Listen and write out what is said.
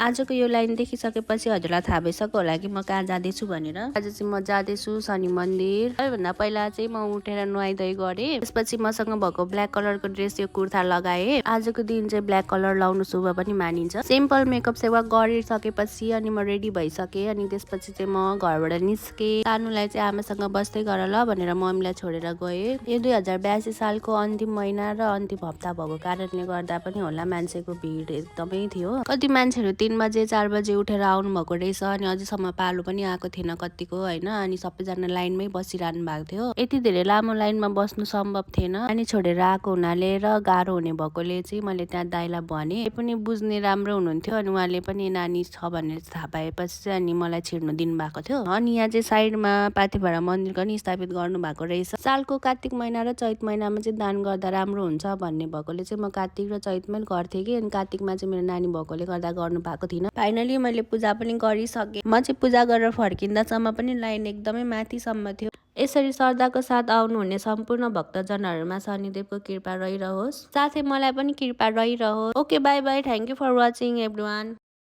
आजको यो लाइन देखिसकेपछि हजुरलाई थाहा भइसक्यो होला कि म कहाँ जाँदैछु भनेर। आज चाहिँ म जाँदैछु शनि मन्दिर। सबैभन्दा पहिला चाहिँ म उठेर नुहाइधुवाइ गरेँ। त्यसपछि मसँग भएको ब्ल्याक कलरको ड्रेस यो कुर्ता लगाएँ। आजको दिन चाहिँ ब्ल्याक कलर लाउनु शुभ पनि मानिन्छ। सिम्पल मेकअप सेवा गरिसकेपछि अनि म रेडी भइसकेँ। अनि त्यसपछि चाहिँ म घरबाट निस्केँ। सानुलाई चाहिँ आमासँग बस्दै गर ल भनेर मम्मीलाई छोडेर गएँ। यो 2082 सालको अन्तिम महिना र अन्तिम हप्ता भएको कारणले गर्दा पनि होला मान्छेको भिड एकदमै थियो। कति मान्छेहरू 3 बजे 4 बजे उठेर आउनु भएको रहेछ। अनि अझैसम्म पालो पनि आएको थिएन कतिको होइन। अनि सबैजना लाइनमै बसिरहनु भएको थियो। यति धेरै लामो लाइनमा बस्नु सम्भव थिएन। अनि छोडेर आएको हुनाले र गाह्रो हुने भएकोले चाहिँ मैले त्यहाँ दाइलाई भने पनि बुझ्ने राम्रो हुनुहुन्थ्यो। अनि उहाँले पनि नानी छ भनेर थाहा पाएपछि चाहिँ अनि मलाई छिर्नु दिनु भएको थियो। अनि यहाँ चाहिँ साइडमा पाथेभरा मन्दिर पनि स्थापित गर्नु भएको रहेछ। सालको कार्तिक महिना र चैत महिनामा चाहिँ दान गर्दा राम्रो हुन्छ भन्ने भएकोले चाहिँ म कार्तिक र चैतमै गर्थेँ कि। अनि कार्तिकमा चाहिँ मेरो नानी भएकोले गर्दा गर्नु पाएको थिइनँ। फाइनली मैले पूजा पनि गरिसकेँ। म चाहिँ पूजा गरेर फर्किँदासम्म पनि लाइन एकदमै माथिसम्म थियो। यसरी श्रद्धाको साथ आउनुहुने सम्पूर्ण भक्तजनहरूमा शनिदेवको कृपा रहिरहोस्, साथै मलाई पनि कृपा रहिरहोस्। Okay bye bye, thank you for watching everyone.